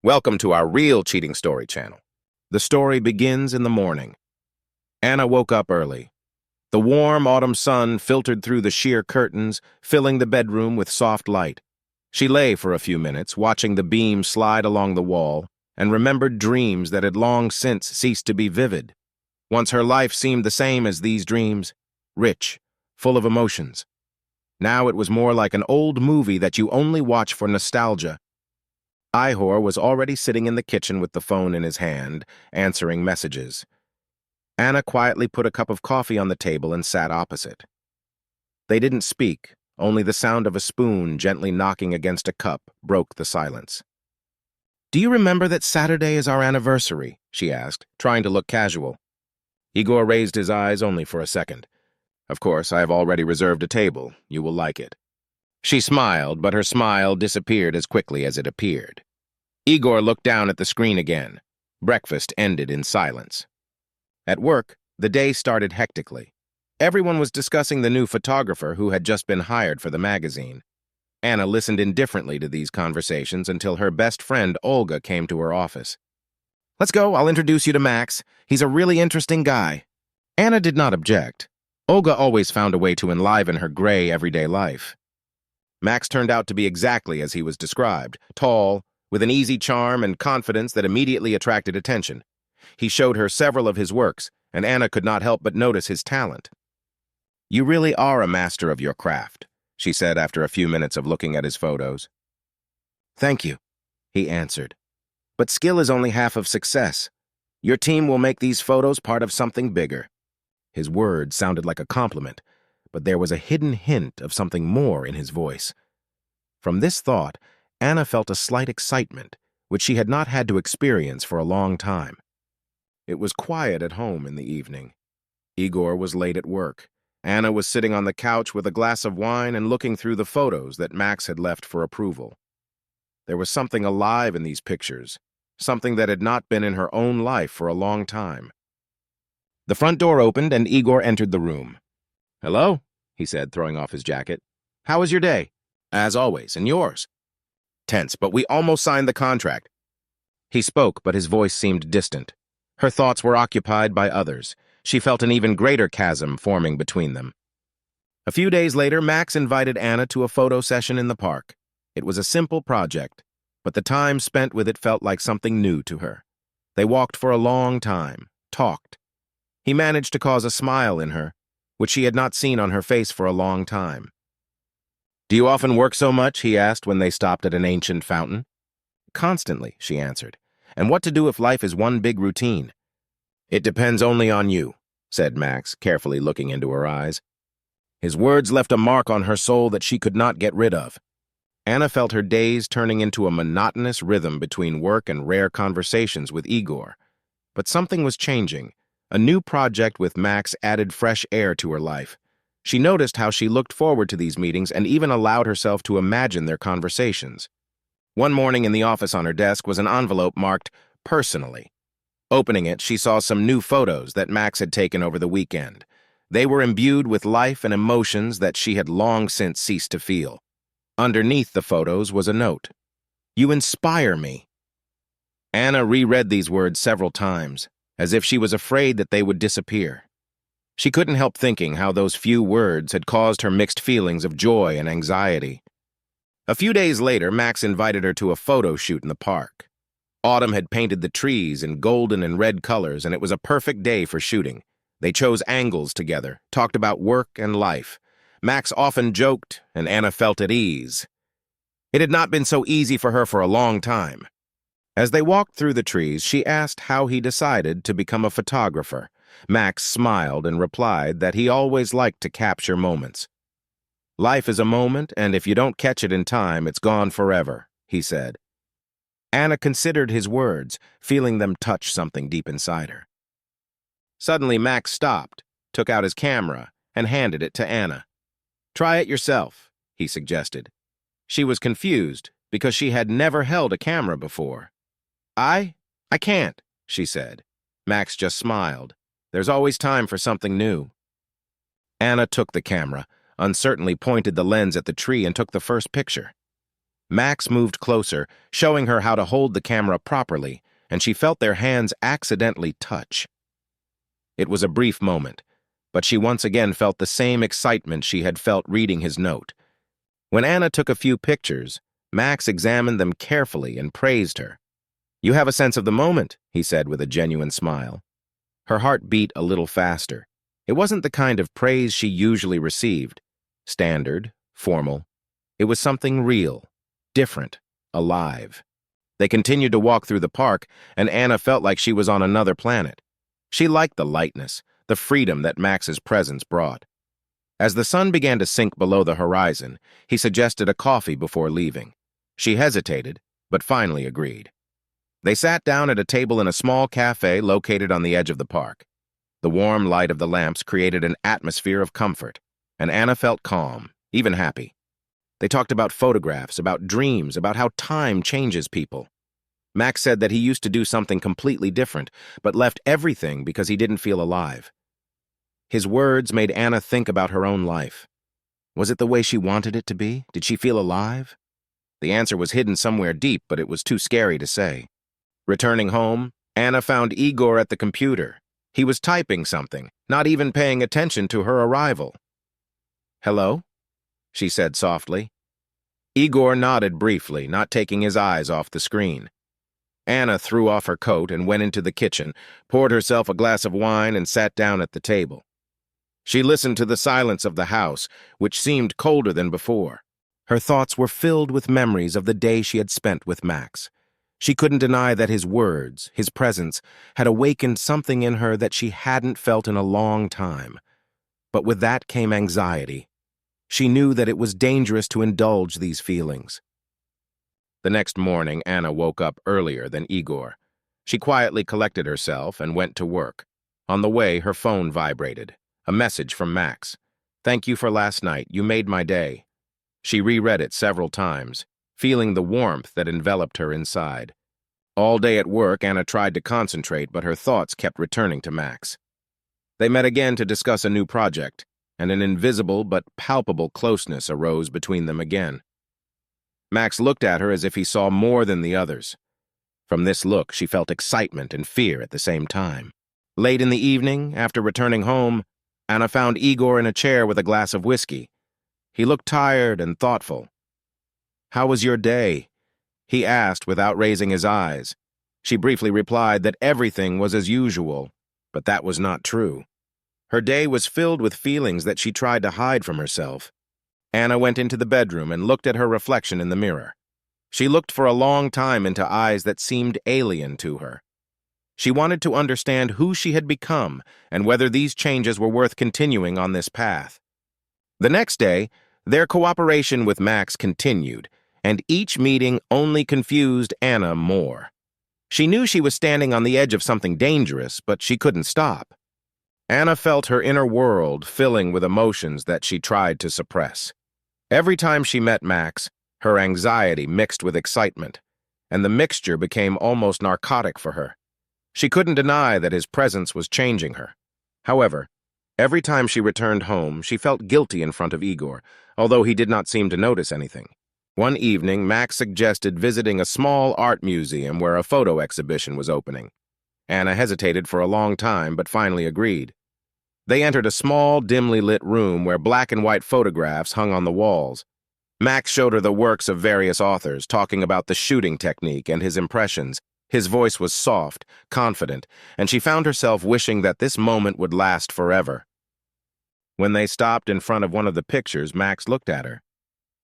Welcome to our real cheating story channel. The story begins in the morning. Anna woke up early. The warm autumn sun filtered through the sheer curtains, filling the bedroom with soft light. She lay for a few minutes, watching the beam slide along the wall, and remembered dreams that had long since ceased to be vivid. Once her life seemed the same as these dreams, rich, full of emotions. Now it was more like an old movie that you only watch for nostalgia. Ihor was already sitting in the kitchen with the phone in his hand, answering messages. Anna quietly put a cup of coffee on the table and sat opposite. They didn't speak, only the sound of a spoon gently knocking against a cup broke the silence. "Do you remember that Saturday is our anniversary?" she asked, trying to look casual. Igor raised his eyes only for a second. "Of course, I have already reserved a table. You will like it." She smiled, but her smile disappeared as quickly as it appeared. Igor looked down at the screen again. Breakfast ended in silence. At work, the day started hectically. Everyone was discussing the new photographer who had just been hired for the magazine. Anna listened indifferently to these conversations until her best friend Olga came to her office. "Let's go, I'll introduce you to Max. He's a really interesting guy." Anna did not object. Olga always found a way to enliven her gray everyday life. Max turned out to be exactly as he was described, tall, with an easy charm and confidence that immediately attracted attention. He showed her several of his works, and Anna could not help but notice his talent. "You really are a master of your craft," she said after a few minutes of looking at his photos. "Thank you," he answered. "But skill is only half of success. Your team will make these photos part of something bigger." His words sounded like a compliment, but there was a hidden hint of something more in his voice. From this thought, Anna felt a slight excitement, which she had not had to experience for a long time. It was quiet at home in the evening. Igor was late at work. Anna was sitting on the couch with a glass of wine and looking through the photos that Max had left for approval. There was something alive in these pictures, something that had not been in her own life for a long time. The front door opened and Igor entered the room. "Hello," he said, throwing off his jacket. "How was your day?" "As always, and yours?" "Tense, but we almost signed the contract." He spoke, but his voice seemed distant. Her thoughts were occupied by others. She felt an even greater chasm forming between them. A few days later, Max invited Anna to a photo session in the park. It was a simple project, but the time spent with it felt like something new to her. They walked for a long time, talked. He managed to cause a smile in her, which she had not seen on her face for a long time. "Do you often work so much?" he asked when they stopped at an ancient fountain. "Constantly," she answered. "And what to do if life is one big routine?" "It depends only on you," said Max, carefully looking into her eyes. His words left a mark on her soul that she could not get rid of. Anna felt her days turning into a monotonous rhythm between work and rare conversations with Igor. But something was changing. A new project with Max added fresh air to her life. She noticed how she looked forward to these meetings and even allowed herself to imagine their conversations. One morning in the office on her desk was an envelope marked "Personally." Opening it, she saw some new photos that Max had taken over the weekend. They were imbued with life and emotions that she had long since ceased to feel. Underneath the photos was a note. "You inspire me." Anna reread these words several times, as if she was afraid that they would disappear. She couldn't help thinking how those few words had caused her mixed feelings of joy and anxiety. A few days later, Max invited her to a photo shoot in the park. Autumn had painted the trees in golden and red colors, and it was a perfect day for shooting. They chose angles together, talked about work and life. Max often joked, and Anna felt at ease. It had not been so easy for her for a long time. As they walked through the trees, she asked how he decided to become a photographer. Max smiled and replied that he always liked to capture moments. "Life is a moment, and if you don't catch it in time, it's gone forever," he said. Anna considered his words, feeling them touch something deep inside her. Suddenly, Max stopped, took out his camera, and handed it to Anna. "Try it yourself," he suggested. She was confused because she had never held a camera before. I can't," she said. Max just smiled. "There's always time for something new." Anna took the camera, uncertainly pointed the lens at the tree and took the first picture. Max moved closer, showing her how to hold the camera properly, and she felt their hands accidentally touch. It was a brief moment, but she once again felt the same excitement she had felt reading his note. When Anna took a few pictures, Max examined them carefully and praised her. "You have a sense of the moment," he said with a genuine smile. Her heart beat a little faster. It wasn't the kind of praise she usually received. Standard, formal. It was something real, different, alive. They continued to walk through the park, and Anna felt like she was on another planet. She liked the lightness, the freedom that Max's presence brought. As the sun began to sink below the horizon, he suggested a coffee before leaving. She hesitated, but finally agreed. They sat down at a table in a small cafe located on the edge of the park. The warm light of the lamps created an atmosphere of comfort, and Anna felt calm, even happy. They talked about photographs, about dreams, about how time changes people. Max said that he used to do something completely different, but left everything because he didn't feel alive. His words made Anna think about her own life. Was it the way she wanted it to be? Did she feel alive? The answer was hidden somewhere deep, but it was too scary to say. Returning home, Anna found Igor at the computer. He was typing something, not even paying attention to her arrival. "Hello?" she said softly. Igor nodded briefly, not taking his eyes off the screen. Anna threw off her coat and went into the kitchen, poured herself a glass of wine, and sat down at the table. She listened to the silence of the house, which seemed colder than before. Her thoughts were filled with memories of the day she had spent with Max. She couldn't deny that his words, his presence, had awakened something in her that she hadn't felt in a long time. But with that came anxiety. She knew that it was dangerous to indulge these feelings. The next morning, Anna woke up earlier than Igor. She quietly collected herself and went to work. On the way, her phone vibrated. A message from Max. "Thank you for last night. You made my day." She reread it several times, feeling the warmth that enveloped her inside. All day at work, Anna tried to concentrate, but her thoughts kept returning to Max. They met again to discuss a new project, and an invisible but palpable closeness arose between them again. Max looked at her as if he saw more than the others. From this look, she felt excitement and fear at the same time. Late in the evening, after returning home, Anna found Igor in a chair with a glass of whiskey. He looked tired and thoughtful. "How was your day?" he asked without raising his eyes. She briefly replied that everything was as usual, but that was not true. Her day was filled with feelings that she tried to hide from herself. Anna went into the bedroom and looked at her reflection in the mirror. She looked for a long time into eyes that seemed alien to her. She wanted to understand who she had become and whether these changes were worth continuing on this path. The next day, their cooperation with Max continued, and each meeting only confused Anna more. She knew she was standing on the edge of something dangerous, but she couldn't stop. Anna felt her inner world filling with emotions that she tried to suppress. Every time she met Max, her anxiety mixed with excitement, and the mixture became almost narcotic for her. She couldn't deny that his presence was changing her. However, every time she returned home, she felt guilty in front of Igor, although he did not seem to notice anything. One evening, Max suggested visiting a small art museum where a photo exhibition was opening. Anna hesitated for a long time, but finally agreed. They entered a small, dimly lit room where black and white photographs hung on the walls. Max showed her the works of various authors, talking about the shooting technique and his impressions. His voice was soft, confident, and she found herself wishing that this moment would last forever. When they stopped in front of one of the pictures, Max looked at her.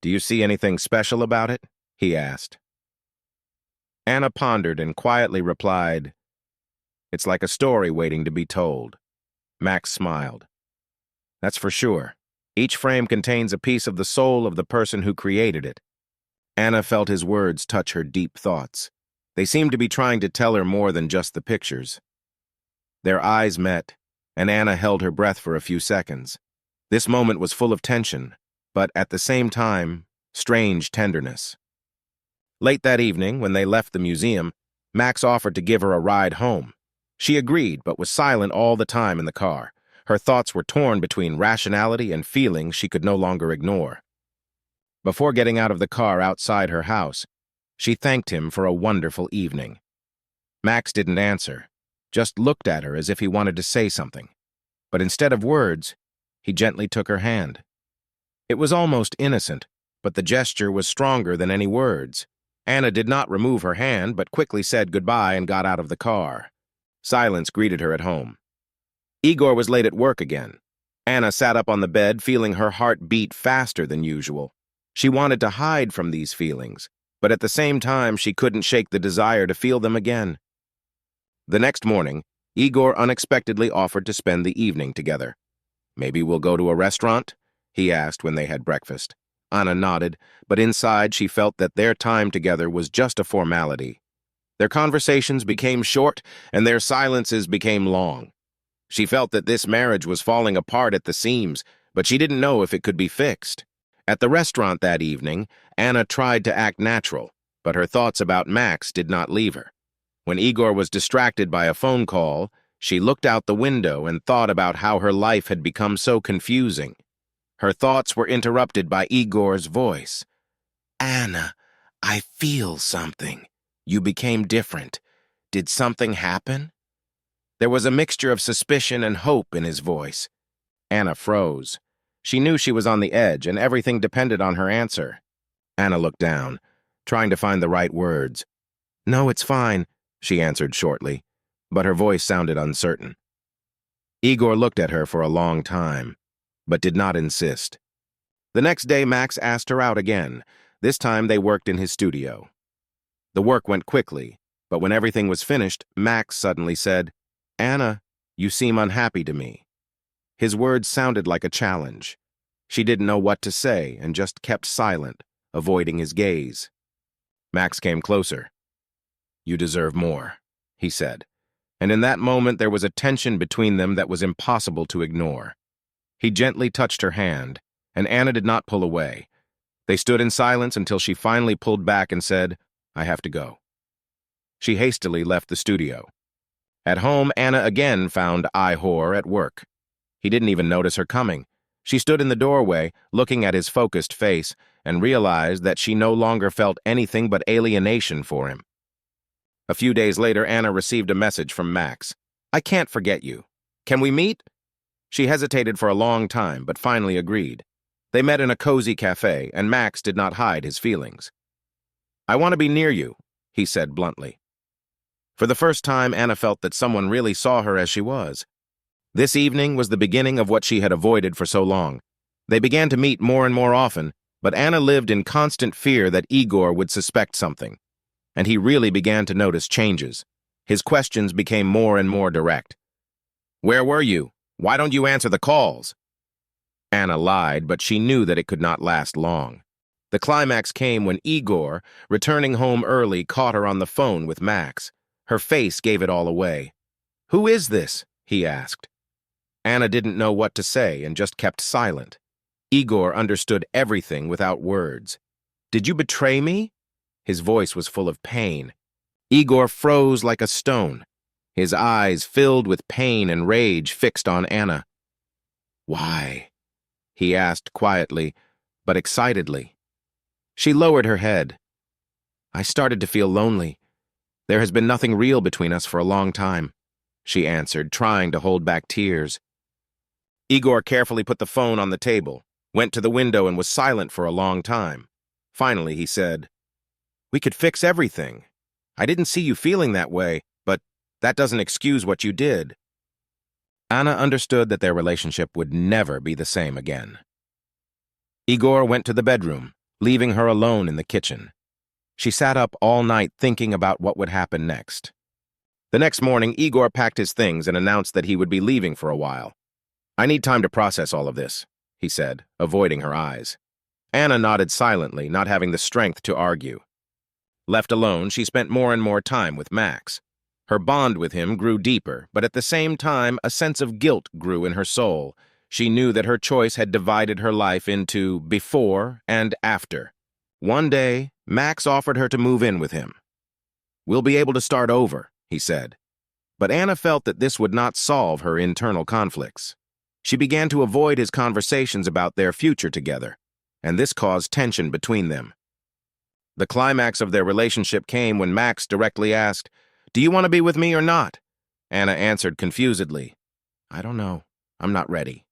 "Do you see anything special about it?" he asked. Anna pondered and quietly replied, "It's like a story waiting to be told." Max smiled. "That's for sure. Each frame contains a piece of the soul of the person who created it." Anna felt his words touch her deep thoughts. They seemed to be trying to tell her more than just the pictures. Their eyes met, and Anna held her breath for a few seconds. This moment was full of tension, but at the same time, strange tenderness. Late that evening, when they left the museum, Max offered to give her a ride home. She agreed, but was silent all the time in the car. Her thoughts were torn between rationality and feelings she could no longer ignore. Before getting out of the car outside her house, she thanked him for a wonderful evening. Max didn't answer, just looked at her as if he wanted to say something. But instead of words, he gently took her hand. It was almost innocent, but the gesture was stronger than any words. Anna did not remove her hand, but quickly said goodbye and got out of the car. Silence greeted her at home. Igor was late at work again. Anna sat up on the bed, feeling her heart beat faster than usual. She wanted to hide from these feelings, but at the same time she couldn't shake the desire to feel them again. The next morning, Igor unexpectedly offered to spend the evening together. "Maybe we'll go to a restaurant?" he asked when they had breakfast. Anna nodded, but inside she felt that their time together was just a formality. Their conversations became short, and their silences became long. She felt that this marriage was falling apart at the seams, but she didn't know if it could be fixed. At the restaurant that evening, Anna tried to act natural, but her thoughts about Max did not leave her. When Igor was distracted by a phone call, she looked out the window and thought about how her life had become so confusing. Her thoughts were interrupted by Igor's voice. "Anna, I feel something. You became different. Did something happen?" There was a mixture of suspicion and hope in his voice. Anna froze. She knew she was on the edge, and everything depended on her answer. Anna looked down, trying to find the right words. "No, it's fine," she answered shortly, but her voice sounded uncertain. Igor looked at her for a long time, but did not insist. The next day, Max asked her out again. This time they worked in his studio. The work went quickly, but when everything was finished, Max suddenly said, "Anna, you seem unhappy to me." His words sounded like a challenge. She didn't know what to say and just kept silent, avoiding his gaze. Max came closer. "You deserve more," he said, and in that moment there was a tension between them that was impossible to ignore. He gently touched her hand, and Anna did not pull away. They stood in silence until she finally pulled back and said, "I have to go." She hastily left the studio. At home, Anna again found Ihor at work. He didn't even notice her coming. She stood in the doorway, looking at his focused face, and realized that she no longer felt anything but alienation for him. A few days later, Anna received a message from Max. "I can't forget you. Can we meet?" She hesitated for a long time, but finally agreed. They met in a cozy cafe, and Max did not hide his feelings. "I want to be near you," he said bluntly. For the first time, Anna felt that someone really saw her as she was. This evening was the beginning of what she had avoided for so long. They began to meet more and more often, but Anna lived in constant fear that Igor would suspect something. And he really began to notice changes. His questions became more and more direct. "Where were you? Why don't you answer the calls?" Anna lied, but she knew that it could not last long. The climax came when Igor, returning home early, caught her on the phone with Max. Her face gave it all away. "Who is this?" he asked. Anna didn't know what to say and just kept silent. Igor understood everything without words. "Did you betray me?" His voice was full of pain. Igor froze like a stone. His eyes, filled with pain and rage, fixed on Anna. "Why?" he asked quietly, but excitedly. She lowered her head. "I started to feel lonely. There has been nothing real between us for a long time," she answered, trying to hold back tears. Igor carefully put the phone on the table, went to the window, and was silent for a long time. Finally, he said, "We could fix everything. I didn't see you feeling that way, but that doesn't excuse what you did." Anna understood that their relationship would never be the same again. Igor went to the bedroom, leaving her alone in the kitchen. She sat up all night thinking about what would happen next. The next morning, Igor packed his things and announced that he would be leaving for a while. "I need time to process all of this," he said, avoiding her eyes. Anna nodded silently, not having the strength to argue. Left alone, she spent more and more time with Max. Her bond with him grew deeper, but at the same time, a sense of guilt grew in her soul. She knew that her choice had divided her life into before and after. One day, Max offered her to move in with him. "We'll be able to start over," he said. But Anna felt that this would not solve her internal conflicts. She began to avoid his conversations about their future together, and this caused tension between them. The climax of their relationship came when Max directly asked, "Do you want to be with me or not?" Anna answered confusedly, "I don't know. I'm not ready."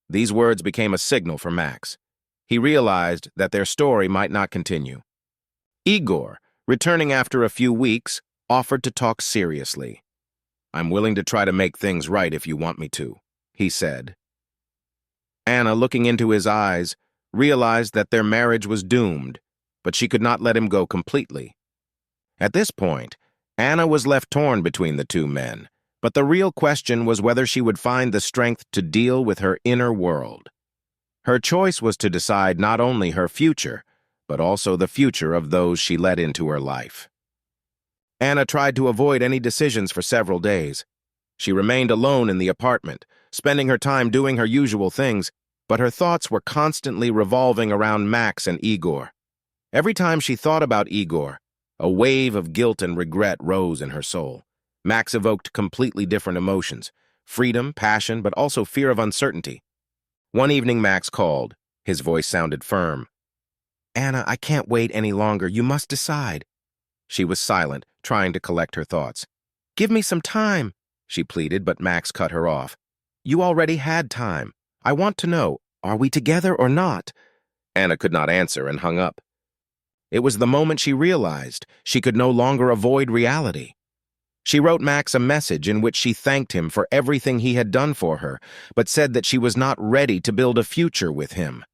These words became a signal for Max. He realized that their story might not continue. Igor, returning after a few weeks, offered to talk seriously. "I'm willing to try to make things right if you want me to," he said. Anna, looking into his eyes, realized that their marriage was doomed, but she could not let him go completely. At this point, Anna was left torn between the two men, but the real question was whether she would find the strength to deal with her inner world. Her choice was to decide not only her future, but also the future of those she let into her life. Anna tried to avoid any decisions for several days. She remained alone in the apartment, spending her time doing her usual things, but her thoughts were constantly revolving around Max and Igor. Every time she thought about Igor, a wave of guilt and regret rose in her soul. Max evoked completely different emotions: freedom, passion, but also fear of uncertainty. One evening Max called. His voice sounded firm. "Anna, I can't wait any longer. You must decide." She was silent, trying to collect her thoughts. "Give me some time," she pleaded, but Max cut her off. "You already had time. I want to know, are we together or not?" Anna could not answer and hung up. It was the moment she realized she could no longer avoid reality. She wrote Max a message in which she thanked him for everything he had done for her, but said that she was not ready to build a future with him.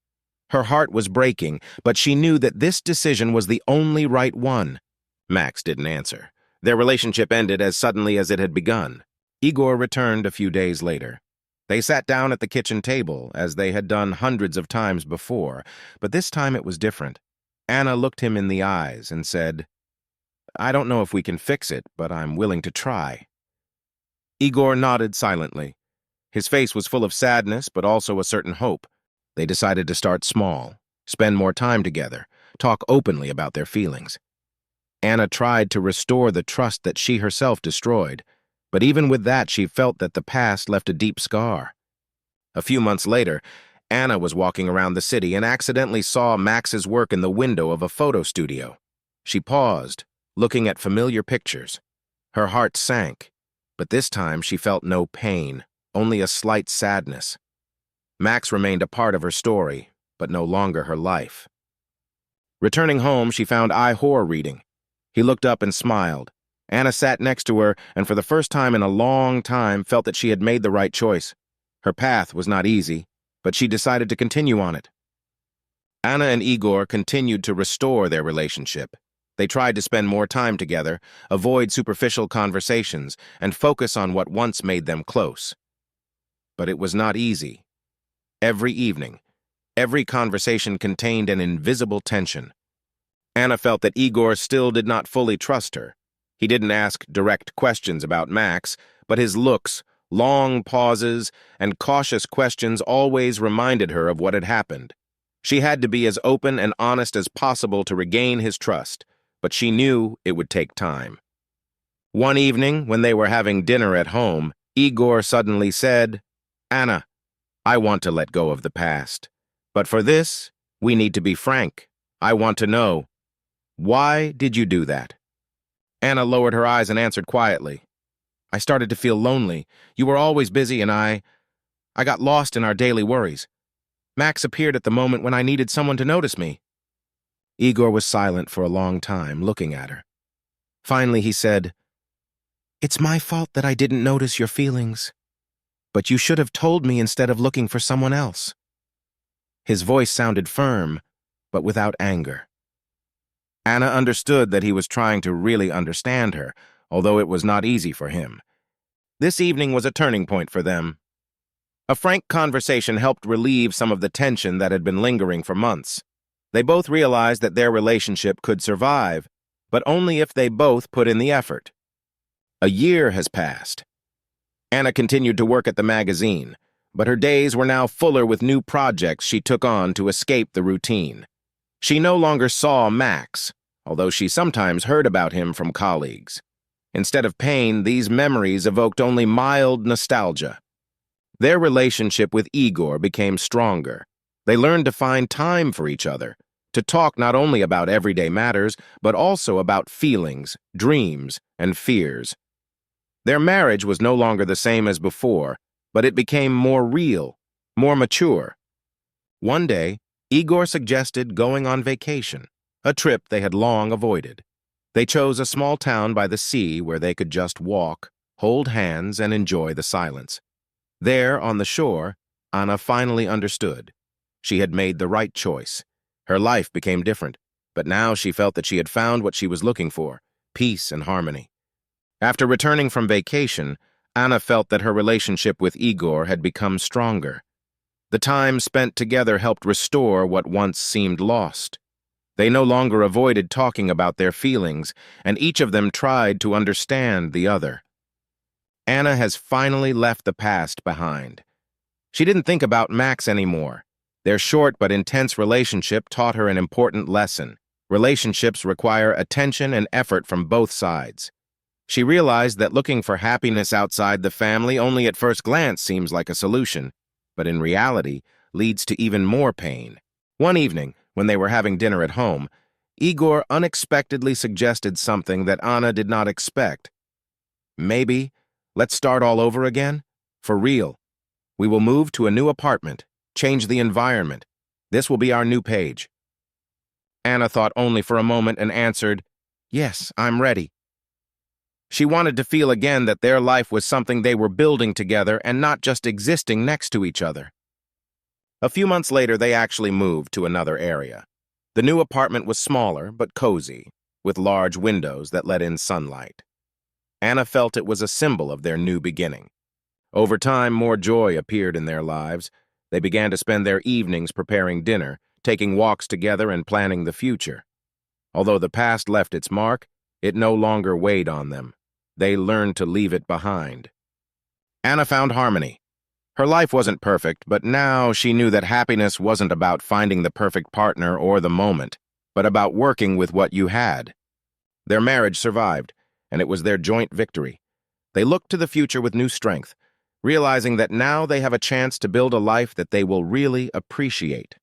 Her heart was breaking, but she knew that this decision was the only right one. Max didn't answer. Their relationship ended as suddenly as it had begun. Igor returned a few days later. They sat down at the kitchen table, as they had done hundreds of times before, but this time it was different. Anna looked him in the eyes and said, "I don't know if we can fix it, but I'm willing to try." Igor nodded silently. His face was full of sadness, but also a certain hope. They decided to start small, spend more time together, talk openly about their feelings. Anna tried to restore the trust that she herself destroyed, but even with that she felt that the past left a deep scar. A few months later, Anna was walking around the city and accidentally saw Max's work in the window of a photo studio. She paused, looking at familiar pictures. Her heart sank, but this time she felt no pain, only a slight sadness. Max remained a part of her story, but no longer her life. Returning home, she found Ihor reading. He looked up and smiled. Anna sat next to her and for the first time in a long time felt that she had made the right choice. Her path was not easy, but she decided to continue on it. Anna and Igor continued to restore their relationship. They tried to spend more time together, avoid superficial conversations, and focus on what once made them close. But it was not easy. Every evening, every conversation contained an invisible tension. Anna felt that Igor still did not fully trust her. He didn't ask direct questions about Max, but his looks, long pauses, and cautious questions always reminded her of what had happened. She had to be as open and honest as possible to regain his trust, but she knew it would take time. One evening, when they were having dinner at home, Igor suddenly said, "Anna, I want to let go of the past. But for this, we need to be frank. I want to know, why did you do that?" Anna lowered her eyes and answered quietly, "I started to feel lonely. You were always busy and I got lost in our daily worries. Max appeared at the moment when I needed someone to notice me." Igor was silent for a long time, looking at her. Finally, he said, "It's my fault that I didn't notice your feelings. But you should have told me instead of looking for someone else." His voice sounded firm, but without anger. Anna understood that he was trying to really understand her, although it was not easy for him. This evening was a turning point for them. A frank conversation helped relieve some of the tension that had been lingering for months. They both realized that their relationship could survive, but only if they both put in the effort. A year has passed. Anna continued to work at the magazine, but her days were now fuller with new projects she took on to escape the routine. She no longer saw Max, although she sometimes heard about him from colleagues. Instead of pain, these memories evoked only mild nostalgia. Their relationship with Igor became stronger. They learned to find time for each other, to talk not only about everyday matters, but also about feelings, dreams, and fears. Their marriage was no longer the same as before, but it became more real, more mature. One day, Igor suggested going on vacation, a trip they had long avoided. They chose a small town by the sea where they could just walk, hold hands, and enjoy the silence. There, on the shore, Anna finally understood. She had made the right choice. Her life became different, but now she felt that she had found what she was looking for, peace and harmony. After returning from vacation, Anna felt that her relationship with Igor had become stronger. The time spent together helped restore what once seemed lost. They no longer avoided talking about their feelings, and each of them tried to understand the other. Anna has finally left the past behind. She didn't think about Max anymore. Their short but intense relationship taught her an important lesson. Relationships require attention and effort from both sides. She realized that looking for happiness outside the family only at first glance seems like a solution, but in reality leads to even more pain. One evening, when they were having dinner at home, Igor unexpectedly suggested something that Anna did not expect. Maybe, let's start all over again? For real. We will move to a new apartment, change the environment. This will be our new page. Anna thought only for a moment and answered, "Yes, I'm ready." She wanted to feel again that their life was something they were building together and not just existing next to each other. A few months later, they actually moved to another area. The new apartment was smaller but cozy, with large windows that let in sunlight. Anna felt it was a symbol of their new beginning. Over time, more joy appeared in their lives. They began to spend their evenings preparing dinner, taking walks together and planning the future. Although the past left its mark, it no longer weighed on them. They learned to leave it behind. Anna found harmony. Her life wasn't perfect, but now she knew that happiness wasn't about finding the perfect partner or the moment, but about working with what you had. Their marriage survived, and it was their joint victory. They looked to the future with new strength, realizing that now they have a chance to build a life that they will really appreciate.